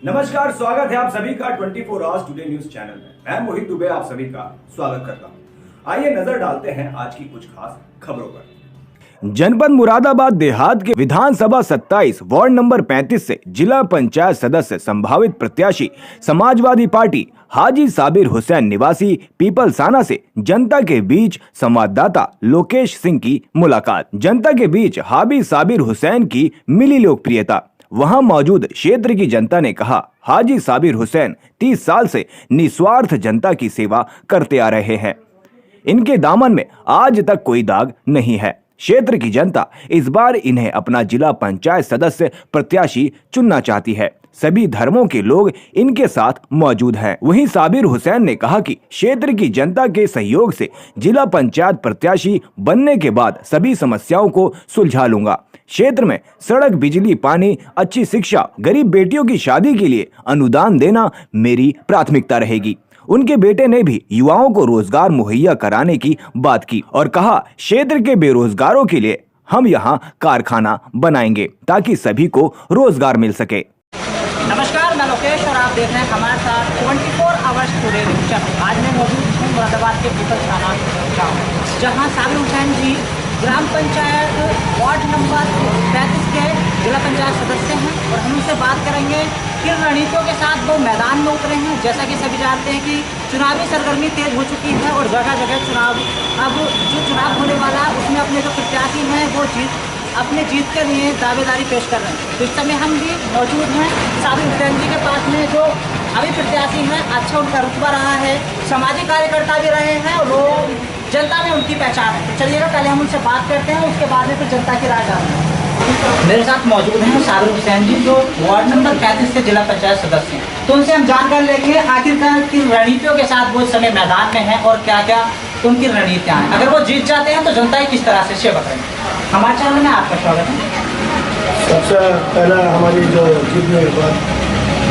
नमस्कार, स्वागत है आप सभी का 24 आवर्स टुडे न्यूज चैनल में। मैं मोहित दुबे आप सभी का स्वागत करता हूं। आइए नजर डालते हैं आज की कुछ खास खबरों पर। जनपद मुरादाबाद देहात के विधानसभा 27 वार्ड नंबर 35 से जिला पंचायत सदस्य संभावित प्रत्याशी समाजवादी पार्टी हाजी साबिर हुसैन निवासी पीपलसाना से जनता के बीच संवाददाता लोकेश सिंह की मुलाकात। जनता के बीच हाजी साबिर हुसैन की मिली लोकप्रियता। वहां मौजूद क्षेत्र की जनता ने कहा, हाजी साबिर हुसैन 30 साल से निस्वार्थ जनता की सेवा करते आ रहे हैं। इनके दामन में आज तक कोई दाग नहीं है। क्षेत्र की जनता इस बार इन्हें अपना जिला पंचायत सदस्य प्रत्याशी चुनना चाहती है। सभी धर्मों के लोग इनके साथ मौजूद हैं। वहीं साबिर हुसैन ने कहा कि क्षेत्र की जनता के सहयोग से जिला पंचायत प्रत्याशी बनने के बाद सभी समस्याओं को सुलझा लूंगा। क्षेत्र में सड़क, बिजली, पानी, अच्छी शिक्षा, गरीब बेटियों की शादी के लिए अनुदान देना मेरी प्राथमिकता रहेगी। उनके बेटे ने भी युवाओं को रोजगार मुहैया कराने की बात की और कहा, क्षेत्र के बेरोजगारों के लिए हम यहाँ कारखाना बनाएंगे ताकि सभी को रोजगार मिल सके। नमस्कार, मैं लोकेश और आप देख रहे हैं हमारे साथ 24 आवर्स टुडे न्यूज चैनल। आज मैं मौजूद हूँ मुरादाबाद के पीपलसाना गाँव, जहाँ साबिर हुसैन जी ग्राम पंचायत वार्ड नंबर 35 के जिला पंचायत सदस्य हैं और हम उनसे बात करेंगे किन रणनीतियों के साथ वो मैदान में उतरे हैं। जैसा कि सभी जानते हैं कि चुनावी सरगर्मी तेज हो चुकी है और जगह जगह चुनाव, अब जो चुनाव होने वाला है उसमें अपने जो प्रत्याशी हैं वो अपने जीत के लिए दावेदारी पेश कर रहे हैं। तो इस समय हम भी मौजूद हैं साबिर हुसैन जी के पास में, जो अभी प्रत्याशी हैं। अच्छा उनका रुतबा रहा है, सामाजिक कार्यकर्ता भी रहे हैं और लोग जनता में उनकी पहचान है। तो चलिएगा पहले हम उनसे बात करते हैं, उसके बाद में फिर जनता की राय जानते हैं। मेरे साथ मौजूद हैं साबिर हुसैन जी, जो वार्ड नंबर 35 के जिला पंचायत सदस्य हैं। तो उनसे हम जानकारी लेंगे आखिरकार किन रणनीतियों के साथ वो इस समय मैदान में हैं और क्या क्या उनकी रणनीतियाँ हैं। अगर वो जीत जाते हैं तो जनता की किस तरह से सेवा करेंगे। हमारे चैनल में आपका स्वागत है। सबसे पहला हमारी जो जीतने के बाद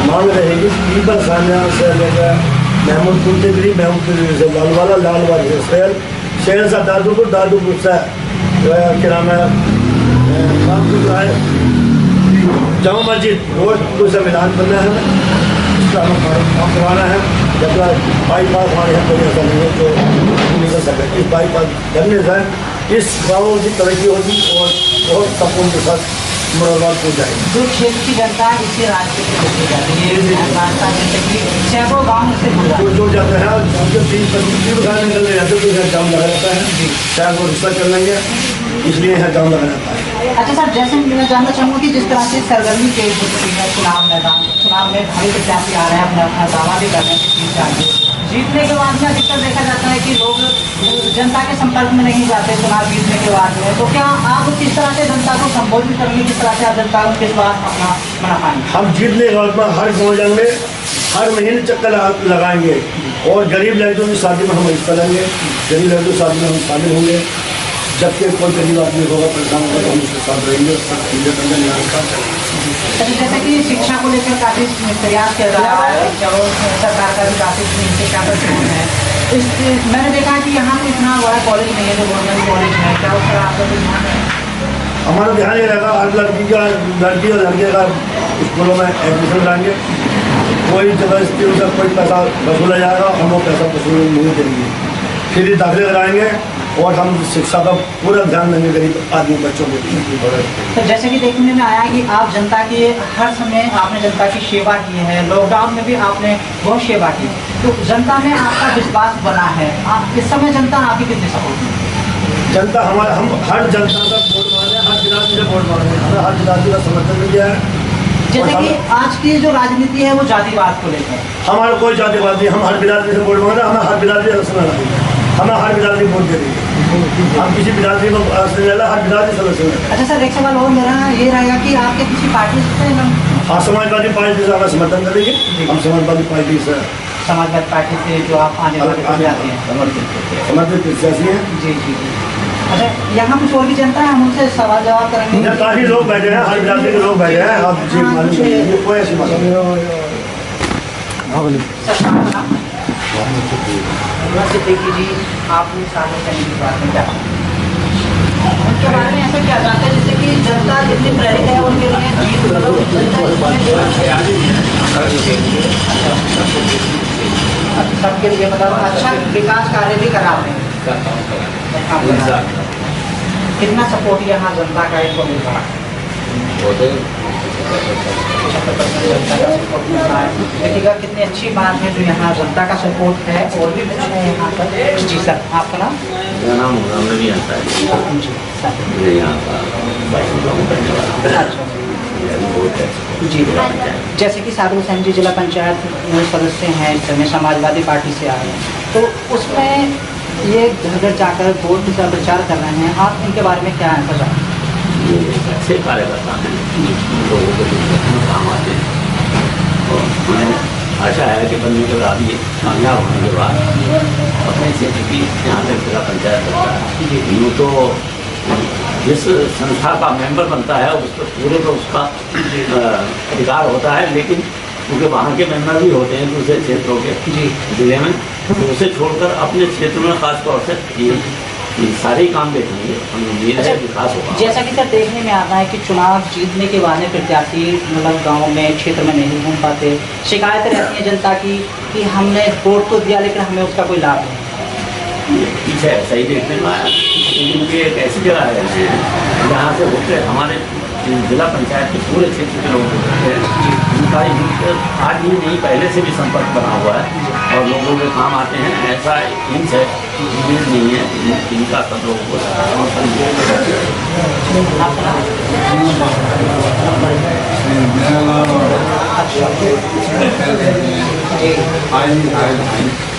मांग रहेगी पीपलसाना से लेकर महमूदपुर के गरीब, महमूदपुर से लालवाला, लालवाला से शहर, शहर से दादूपुर से क्या नाम है जामा मस्जिद रोड को से मैदान बनना है, इसका काम करवाना है। जब बाईपास हमारे यहाँ कोई ऐसा नहीं है तो नहीं कर सकते। इस बाईपास बनने से इस गाँव की तरक्की होगी और बहुत सपोर्ट के साथ मुरादाबाद हो जाएगी। जो क्षेत्र की जनता है इसी राज्य से होती जाती है, सैकड़ों गाँव से जो जाते हैं उनके 30-25 निकलने जाते तो यहाँ जाम लगा रहता है, शायद वो रिश्ता कर लेंगे, इसलिए यहाँ जाम लगा रहता है। अच्छा सर, जैसे मैं जानना चाहूँगा कि जिस तरह से सरगर्मी तेज हो चुकी है चुनाव मैदान, चुनाव में भारी प्रत्याशी आ रहे हैं, अपना दावा भी कर रहे हैं कि चाहिए। जीतने के बाद में अधिकतर देखा जाता है कि लोग जनता के संपर्क में नहीं जाते चुनाव जीतने के बाद में। तो क्या आप किस तरह से जनता को संबोधित करेंगे, किस तरह से आप जनता के पास अपना मना पाएंगे? हम जीतने के बाद में हर गाँव में हर महीने चक्कर लगाएंगे और गरीब लड़कियों की शादी में हम हिस्सा लेंगे, गरीब लड़कियों की शादी में हम शामिल होंगे। जबकि कोई गरीब आदमी होगा, परेशान होगा तो हम उसके साथ रहेंगे, जैसे कि शिक्षा को लेकर काफ़ी प्रयास किया जा रहा है, सरकार का भी काफ़ी शिक्षा पर ध्यान है। मैंने देखा है कि यहाँ पे इतना बड़ा कॉलेज नहीं है जो गवर्नमेंट कॉलेज है, क्या उसका आपका कोई ध्यान है? हमारा ध्यान ये रहेगा हर लड़की और लड़के का स्कूलों में एडमिशन कराएंगे। कोई जबरदस्ती उनका कोई पैसा वसूला जाएगा, हम वो पैसा वसूल नहीं करेंगे, फ्री दाखिले कराएंगे और हम शिक्षा का पूरा ध्यान देंगे गरीब आदमी बच्चों को। तो जैसे कि देखने में आया कि आप जनता की हर समय आपने जनता की सेवा की है, लॉकडाउन में भी आपने बहुत सेवा की, तो जनता में आपका विश्वास बना है। आप इस समय जनता आपकी कितनी सपोर्ट? जनता हमारा, हम हर जनता का वोट मांगे, हर बिरादरी से वोट मांगे, हमें हर बिरादरी का समर्थन मिल गया है। जैसे कि आज की जो राजनीति है वो जातिवाद को लेकर, हमारा कोई जातिवाद नहीं, हम हर बिरादरी से वोट मांगे, हमें हर बिरादरी का समर्थन मिलेगा, हमें हर बिरादरी वोट दे देंगे, हम किसी बिरादरी को हर बिरादरी सदस्य हैं। अच्छा सर, एक सवाल और मेरा ये रहेगा कि आपके किसी पार्टी से हाँ, समाजवादी पार्टी से हमें समर्थन करेंगे, हम समाजवादी पार्टी से, समाजवादी पार्टी से जो आप आने वाले प्रत्याशी हैं, समर्थित प्रत्याशी हैं। जी जी जी। अच्छा, यहाँ कुछ और भी जनता है, हम उनसे सवाल जवाब करेंगे। काफ़ी लोग बैठे हैं, हर बिरादरी के लोग बैठे हैं, आप जी मालूम करिए, कोई ऐसी बात नहीं। देखिए जी, आप सारे सैनिक की बात में क्या उनके बारे में ऐसा क्या चाहते हैं जिससे कि जनता जितनी प्रेरित है उनके लिए जीत सबके लिए मतलब अच्छा विकास कार्य भी करा रहे हैं। कितना सपोर्ट यहाँ जनता का इनको मिल रहा है? देखिएगा कितनी अच्छी बात है जो यहाँ जनता का सपोर्ट है। और भी कुछ है यहाँ पर? जी सर, आपका नाम? मेरा नाम रवि आता है। जी सर। मैं यहाँ का काम करने वाला हूँ। अच्छा बहुत है जी। जैसे कि साबिर हुसैन जी जिला पंचायत में सदस्य हैं, इस समय समाजवादी पार्टी से आए हैं, तो उसमें ये घर घर जाकर वोट का प्रचार कर रहे हैं, आप इनके बारे में क्या है पता? ये अच्छे कार्यकर्ता हैं, लोगों के दुख में काम आते हैं और हमें आशा है कि बनने के बाद ये कामयाब होने के बाद अपने क्षेत्र की यहाँ तक जिला पंचायत करता है। यूँ तो जिस संस्था का मेंबर बनता है उस पर पूरे पर उसका अधिकार होता है, लेकिन क्योंकि वहाँ के मेंबर भी होते हैं दूसरे क्षेत्रों के जिले में, तो उसे छोड़कर अपने क्षेत्र में खास तौर से ये सारे काम देखेंगे, हमें उम्मीद है विकास होगा। जैसा कि सर देखने में आता है कि चुनाव जीतने के बाद प्रत्याशी मतलब गाँव में क्षेत्र में नहीं घूम पाते, शिकायतें रहती हैं जनता की कि हमने वोट तो दिया लेकिन हमें उसका कोई लाभ नहीं। पीछे ऐसा ही देखने में आया, क्योंकि एक ऐसी जगह है जहाँ से होते हमारे जिला पंचायत के पूरे क्षेत्र के लोग होते हैं, उनका आज ही नहीं पहले से भी संपर्क बना हुआ है और लोगों के काम आते हैं। ऐसा इंच है उम्मीद नहीं है इनका सब लोगों को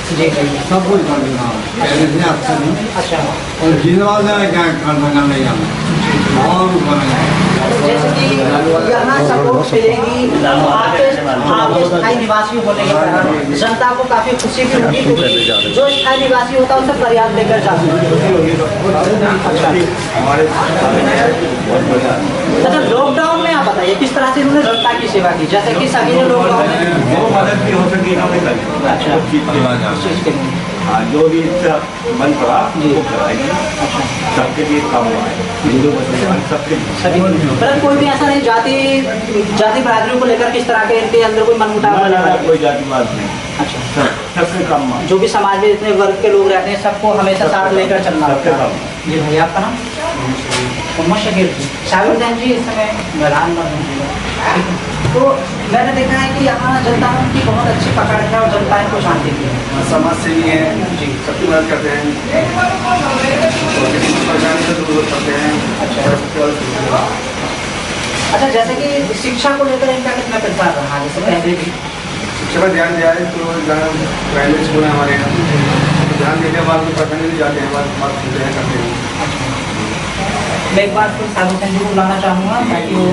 जी सब कुछ कर देना पहले से आपसे नहीं। अच्छा, और जिनवाल जाए क्या करना नहीं आना और जैसे कि यहाँ सपोर्ट मिलेगी आपके स्थायी निवासी होने के कारण जनता को काफी खुशी भी होगी, क्योंकि जो स्थायी निवासी होता है उसे फरियाद लेकर जा सकते। अच्छा, लॉकडाउन में आप बताइए किस तरह से इन्होंने जनता की सेवा की, जैसे कि सभी ने लॉकडाउन में मदद भी हो सकी इन्होंने करी। अच्छा चीज के लिए जो भी इसका मन पड़ा वो कराएगी, सबके लिए काम हुआ है, हिंदू मुसलमान सबके लिए। सभी मतलब कोई भी ऐसा नहीं जाति बरादरी को लेकर किस तरह के इनके अंदर कोई मनमुटाव वाला कोई जातिवाद नहीं। अच्छा, सबसे कम जो भी समाज में इतने वर्ग के लोग रहते हैं सबको हमेशा साथ लेकर चलना होता है। जी भैया, आपका नाम? मोहम्मद शकील जी। साबिर हुसैन जी इस समय मैदान में हैं। तो मैंने देखा है कि यहाँ जनता में उनकी बहुत अच्छी पकड़ है और जनता इनको जानती है। समाज सेवी है जी, सबकी मदद करते हैं, परेशानी से दूर करते हैं। अच्छा, जैसे कि शिक्षा को लेकर इनका कितना प्रचार रहा है? जैसे पहले भी शिक्षा पर ध्यान दिया है, तो प्राइवेट स्कूल है हमारे यहाँ, ध्यान देने के बाद पढ़ने भी जाते हैं, बात सुनते हैं, करते हैं। मैं एक बार फिर साबिर हुसैन जी को बुलाना चाहूँगा ताकि वो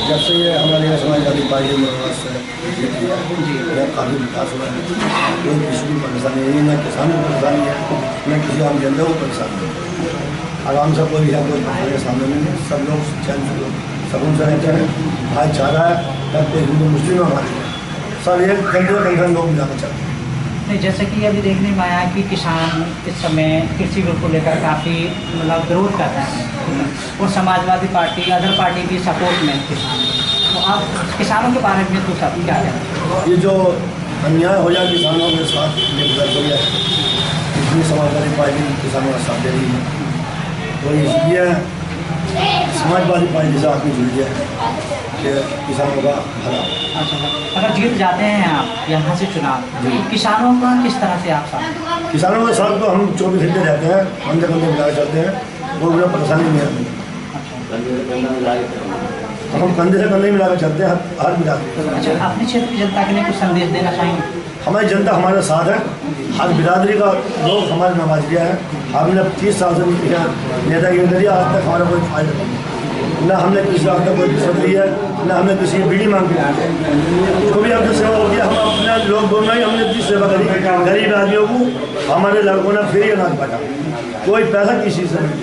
जब से ये हमारे यहाँ समाजवादी पार्टी में काफ़ी विकास हुआ है, कोई किसी की परेशानी नहीं, न किसानों को परेशानी है, न किसी आम जनता को परेशानी है। आराम से कोई यहाँ कोई परेशानी सामने नहीं है, सब लोग चैन से सकून से रहते हैं। भाईचारा है, तब कोई हिंदू मुस्लिम हमारे सब एक कंधे लोग मिलाना चाहते हैं। नहीं, जैसे कि अभी देखने में आया कि किसान इस समय कृषि बिल को लेकर काफ़ी मतलब विरोध कर रहे हैं और समाजवादी पार्टी अदर पार्टी की सपोर्ट में किसान, तो आप किसानों के बारे में तो सब क्या कहते हैं? ये जो अन्याय हो जाए किसानों के साथ ये गलत हो गया है, इसलिए समाजवादी पार्टी किसानों का साथ दे रही है। तो इसलिए समाजवादी पार्टी से आदमी जुड़ गया है कि किसानों का भला हो। अच्छा, अगर जीत जाते हैं आप यहाँ से चुनाव, तो किसानों का किस तरह से आप साथ? किसानों के साथ तो हम 24 घंटे रहते हैं, कंधे कंधे मिला के चलते हैं, कोई उन्हें परेशानी नहीं आती। हम कंधे से कंधे मिला के चलते हैं, हर मिला के। अच्छा, अपने क्षेत्र की जनता के लिए कुछ संदेश देना चाहेंगे? हमारी जनता हमारे साथ है, हर बिरादरी का लोग हमारे नवाजिया है। हमने 30 साल से नेतागिरी करी, आज तक हमारा कोई फायदा नहीं, न हमने किसी आज तक कोई रिश्वत ली है, न हमने किसी की बीड़ी मांगी है। जो भी हमने सेवा होती है, हम अपने लोग दोनों ही हमने इतनी सेवा करी, गरीब आदमियों को हमारे लड़कों ने फ्री अनाज बांटा, कोई पैसा किसी से नहीं।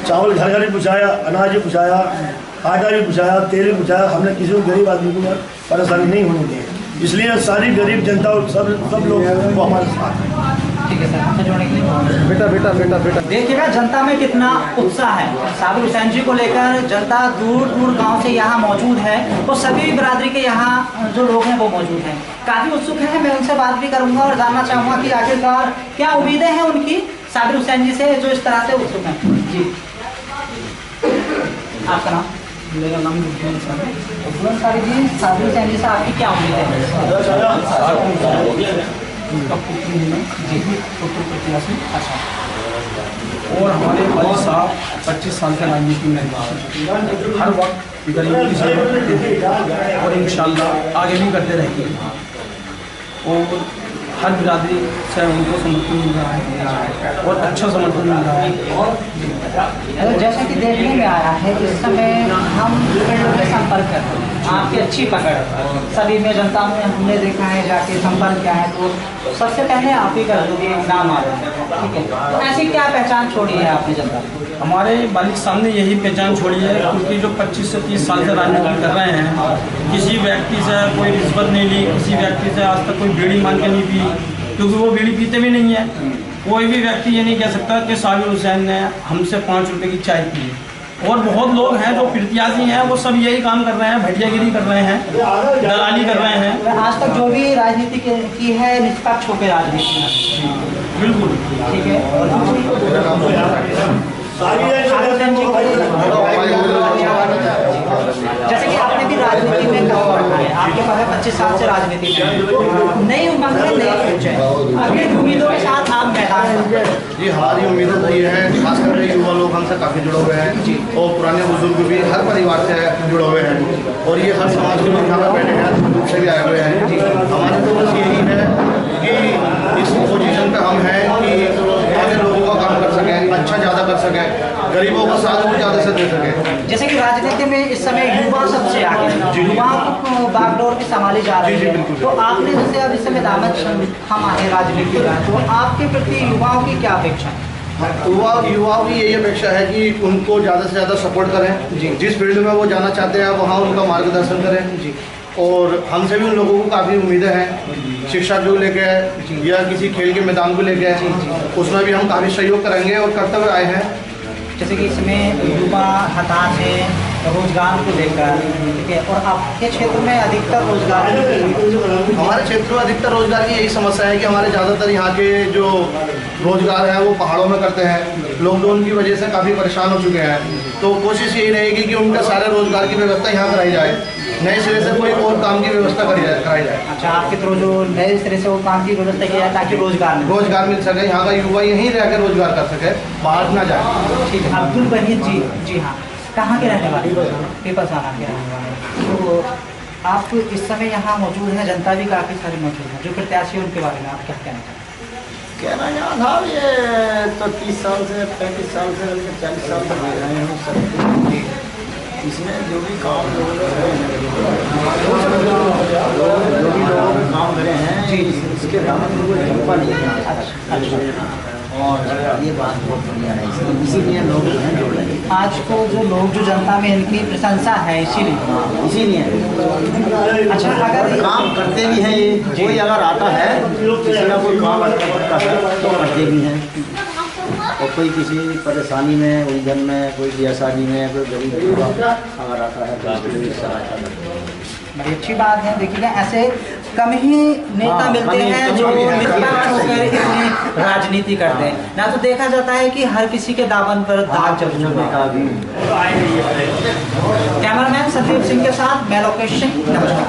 चावल घर घर ही पहुँचाया, अनाज भी पहुँचाया, आटा भी पहुँचाया, तेल भी पहुँचाया। हमने किसी को गरीब आदमी को परेशानी नहीं होनी दी, इसलिए सारी गरीब जनता और सब लोग वो हमारे साथ हैं। ठीक है सर, हमसे जोड़ने के लिए बहुत बहुत बेटा बेटा बेटा बेटा देखिएगा जनता में कितना उत्साह है। साबिर हुसैन जी को लेकर जनता दूर दूर गांव से यहाँ मौजूद है, तो सभी बिरादरी के यहाँ जो लोग हैं वो मौजूद हैं, काफ़ी उत्सुक हैं। मैं उनसे बात भी करूंगा और जानना चाहूँगा कि आखिरकार क्या उम्मीदें हैं उनकी साबिर हुसैन जी से, जो इस तरह से उत्सुक हैं। जी, आपका नाम? मेरा नाम साबिर जी, साबिर हुसैन जी से आपकी क्या उम्मीद है? अच्छा, और हमारे वालिद साहब 25 साल से राजनीति में हर वक्त गरीबों की सेवा करते हैं और इंशाल्लाह आगे भी करते रहेंगे। और हर बिरादरी से उनको समर्थन मिल रहा है और अच्छा समर्थन मिल रहा है। जैसा कि देखने में आया है इस समय हम फील्ड में संपर्क करते हैं, आपकी अच्छी पकड़ सभी में जनता में हमने देखा है, जाके संपर्क किया है तो सबसे पहले आप ही कर दोगे नाम आ रहे हैं, ठीक है। तो ऐसी क्या पहचान छोड़ी है आपने जनता को? हमारे वालिद साहब ने यही पहचान छोड़ी है, क्योंकि जो 25 से 30 साल से राजनीति कर रहे हैं, किसी व्यक्ति से कोई रिश्वत नहीं ली, किसी व्यक्ति से आज तक कोई बीड़ी मांग के नहीं पी, क्योंकि वो बीड़ी पीते भी नहीं है। कोई भी व्यक्ति ये नहीं कह सकता कि साबिर हुसैन ने हमसे 5 रुपये की चाय पी। और बहुत लोग हैं जो प्रत्याशी हैं, वो सब यही काम कर रहे हैं, भटियागिरी कर रहे हैं, दलाली कर रहे हैं। आज तक जो भी राजनीति की है निष्पक्ष होकर राजनीति, बिल्कुल ठीक है। जैसे कि आपने भी राजनीति में काम रखा है, आपके पास 25 साल से राजनीति में नई उमंग में नई सोच है, अगली उम्मीदों के साथ आप मैदान में? जी, हमारी उम्मीदें तो ये है, खासकर युवा लोग हमसे काफ़ी जुड़े हुए हैं और पुराने बुजुर्ग भी हर परिवार से जुड़े हुए हैं और ये हर समाज के लोग यहाँ पर बैठे हैं, दूर से भी आए हुए हैं। हमारे तो बस यही है कि इस पोजीशन पे हम हैं कि आगे लोगों का काम कर सकें, अच्छा ज़्यादा कर सकें, गरीबों का साथ और ज़्यादा से दे सकें। जैसे कि राजनीति में इस समय युवा सबसे आगे है, युवाओं को बागडोर की संभाली जा रही है, तो आपने जैसे अब इस समय दामद हम आए राजनीति का, तो आपके प्रति युवाओं की क्या अपेक्षा है? युवाओं की यही अपेक्षा है कि उनको ज़्यादा से ज़्यादा सपोर्ट करें, जिस फील्ड में वो जाना चाहते हैं वहाँ उनका मार्गदर्शन करें। और हमसे भी उन लोगों को काफ़ी उम्मीदें हैं, शिक्षा जो लेके या किसी खेल के मैदान को लेके, उसमें भी हम काफ़ी सहयोग करेंगे और करते हुए आए हैं। जैसे कि इसमें युवा हताश है रोजगार को लेकर, ठीक है, और आपके क्षेत्र में अधिकतर रोजगार हमारे क्षेत्र में अधिकतर रोजगार की यही समस्या है कि हमारे ज़्यादातर यहाँ के जो रोजगार है वो पहाड़ों में करते हैं। लॉकडाउन की वजह से काफ़ी परेशान हो चुके हैं, तो कोशिश यही रहेगी कि उनका सारे रोजगार की व्यवस्था यहाँ कराई जाए, नए सिरे से कोई और काम की व्यवस्था कराई जाए। अच्छा, आपके थ्रू जो नए सिरे से वो काम की व्यवस्था किया है ताकि रोजगार मिल सके, यहाँ का युवा यहीं रह कर रोजगार कर सके, बाहर ना जाए। ठीक है। अब्दुल बहीद जी, जी हाँ, कहाँ के रहने वाले? पीपलसाना के रहने वाले। तो आप इस समय यहाँ मौजूद हैं, जनता भी काफ़ी सारी मौजूद है, जो प्रत्याशी है उनके बारे में आप क्या कहना चाहते हैं? कहना यहाँ था ये तो 30 साल से 35 साल से 40 साल तक दे रहे हैं सब, इसमें जो भी काम लोगों ने काम करे हैं इसके दामन में कोई झुका नहीं है। और ये बात बहुत बढ़िया है, इसीलिए लोग हैं जुड़ रहे हैं। आज को जो लोग जो जनता में इनकी प्रशंसा है इसीलिए अच्छा, अगर काम करते भी हैं, ये कोई अगर आता है किसी का कोई काम करता है तो करते भी हैं, और कोई किसी परेशानी में उलझन में, कोई ब्याह शादी में, कोई गरीब अगर आता है तो उसके लिए सहायता करते हैं। बड़ी अच्छी बात है। देखिएगा ऐसे कम ही नेता मिलते हैं जो निष्पक्ष होकर इतनी राजनीति करते हैं, ना तो देखा जाता है कि हर किसी के दामन पर दाग चल चुका है। कैमरामैन संदीप सिंह के साथ मैं लोकेश सिंह, नमस्कार।